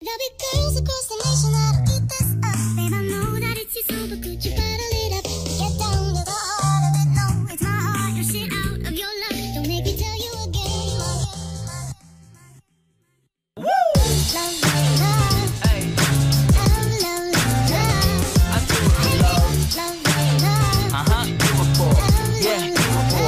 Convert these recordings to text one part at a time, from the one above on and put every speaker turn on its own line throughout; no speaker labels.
There'll be girls across the nation that'll eat this up. Babe, I know that it's you so, but could you bottle it up? Get down to the heart of it, no, it's my heart. You're shit out of your luck. Don't make me tell you again. Woo! Love, love, love.
Hey.
Love, love, love, love.
I do it for love.
Love, love, love.
Do it for. Yeah, do it for.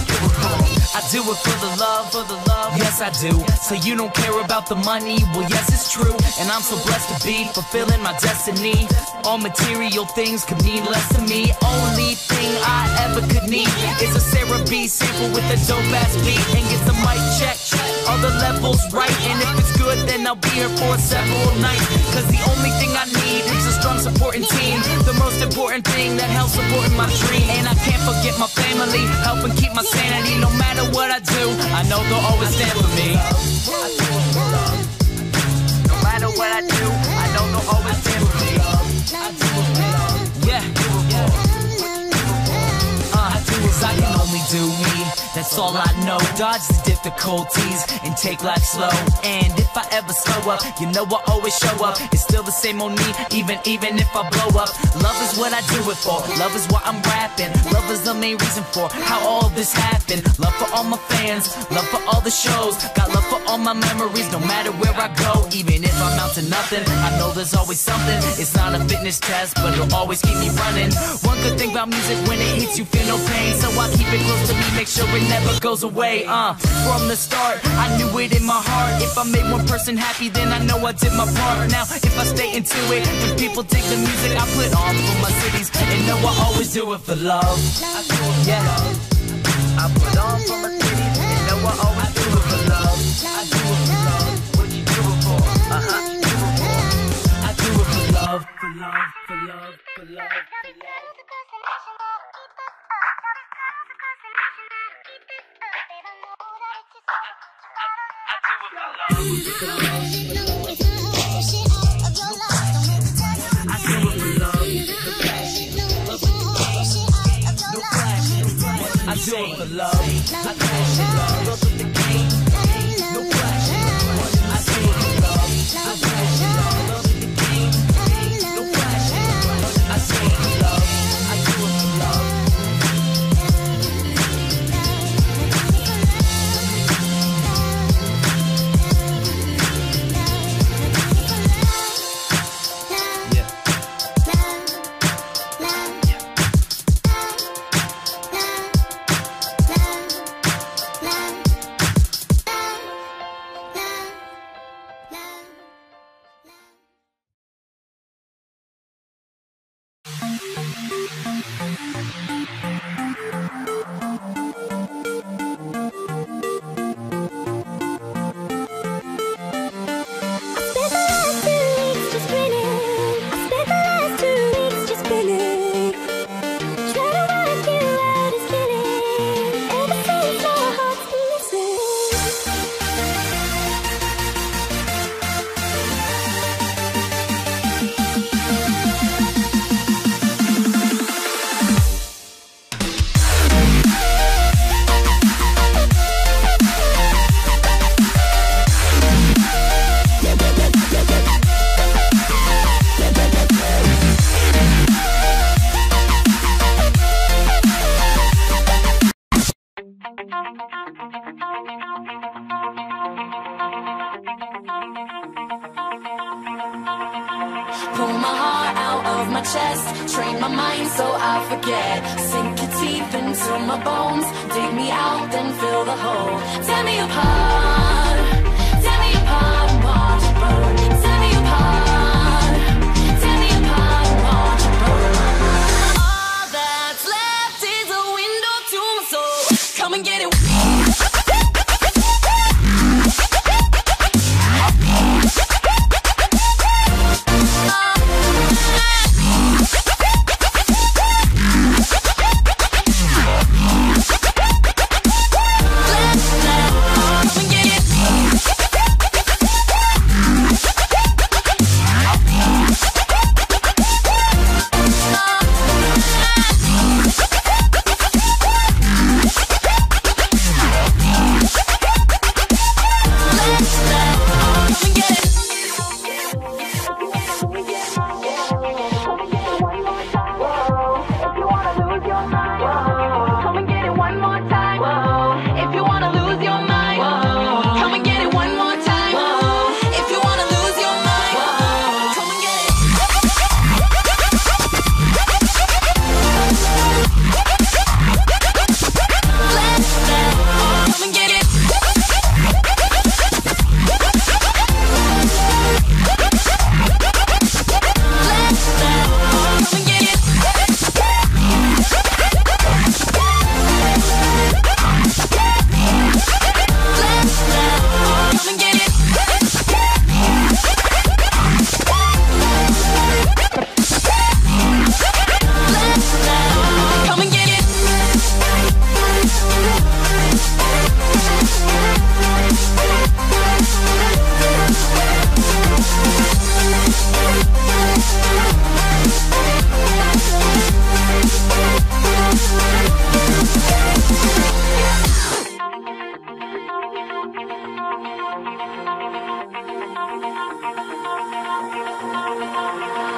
Do it for. I do it for the love, yes I do. So you don't care about the money, well yes it's true. And I'm so blessed to be fulfilling my destiny. All material things could mean less to me. Only thing I ever could need is a Sarah B sample with a dope ass beat. And get the mic check, all the levels right. And if it's good then I'll be here for several nights. Cause the only thing I need is a strong supporting team. The most important thing that helps supporting my dream. And I can't forget my family, helping keep my sanity. No matter what I do, I know they'll always stand for me. I do it for love. No matter what I do, I know they'll always stand for me. I do it for love. Yeah, do it for. I do as I can only do me. That's all I know. Dodge the difficulties and take life slow. And if I ever slow up, you know I always show up. It's still the same on me, even if I blow up. Love is what I do it for. Love is why I'm rapping. Love is the main reason for how all this happened. Love for all my fans, love for all the shows. Got love for all my memories, no matter where I go. Even if I'm out to nothing, I know there's always something. It's not a fitness test, but it'll always keep me running. One good thing about music, when it hits you feel no pain. So I keep it close to me, make sure it never goes away. From the start, I knew it in my heart. If I made one person happy, then I know I did my part. Now, if I stay into it, when people dig the music I put on for my cities, and know I always do it for love. I do it for love. I put on for my cities, and know I always do it for love. I do it for love. What you do it for? Do it for. I do it for love, for love, for love, for love, for love. I do it for love. I crash it love. Love with the game. No flashing. I do it for love. I crash it love. Love with the game. No flashing. I do it for love. I do it for love.
Pull my heart out of my chest, train my mind so I forget. Sink your teeth into my bones, dig me out, then fill the hole. Tear me apart and watch it burn. Tear me apart and watch it burn. All that's left is a window to my soul. Come and get it. Come and get it.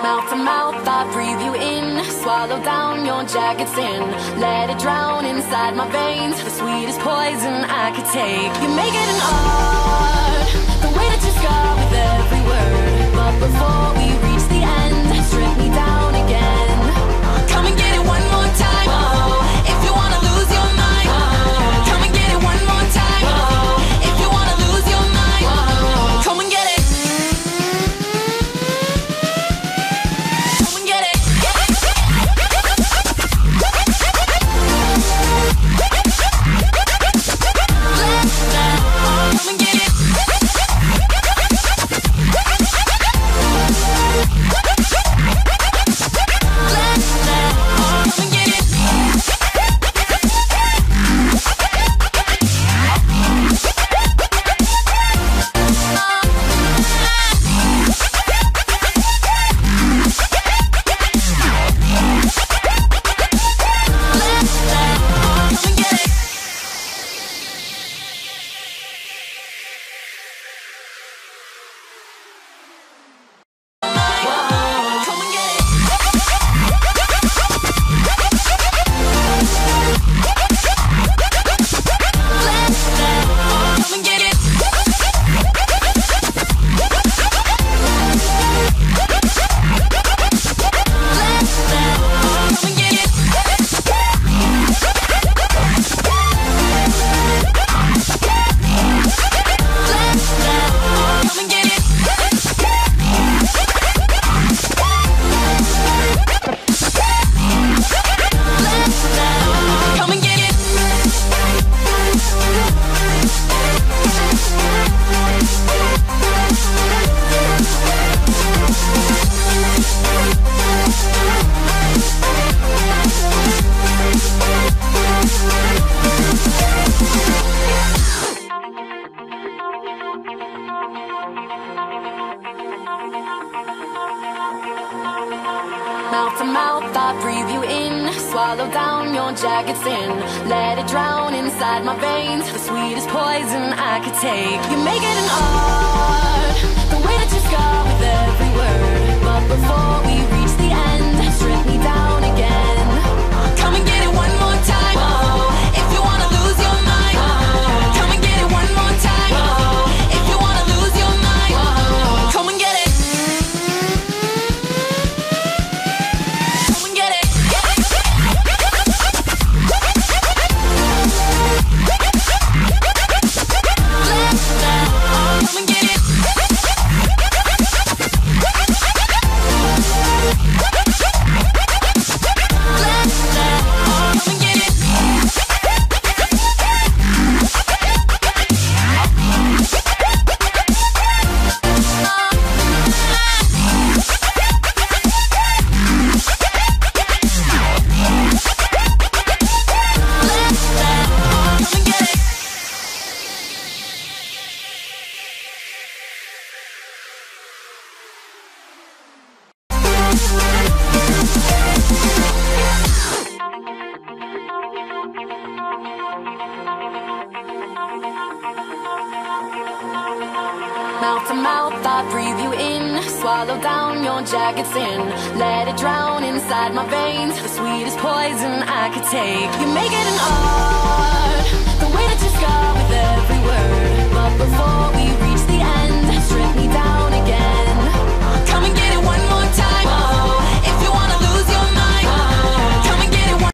Mouth to mouth, I breathe you in. Swallow down your jagged sin. Let it drown inside my veins. The sweetest poison I could take. You make it an art, the way that you scar with every word. But before we reach the end, strip me down again. Come and get it one more time. Oh, if you wanna lose your mind. Oh, come and get it one more time. Oh, if you wanna lose your mind. Oh, come and get it. Come and get it. Come and get it. Mouth to mouth, I breathe you in. Swallow down your jagged sin. Let it drown inside my veins. The sweetest poison I could take. You make it an art, the way that you scar with every word. But before we reach the end, strip me down again. Come and get it one more time. Oh, if you wanna lose your mind. Oh, come and get it one more time. Oh, if you wanna lose your mind. Oh, come and get it. Mouth to mouth, I breathe you in. Swallow down your jagged sin. Let it drown inside my veins. The sweetest poison I could take. You make it an art,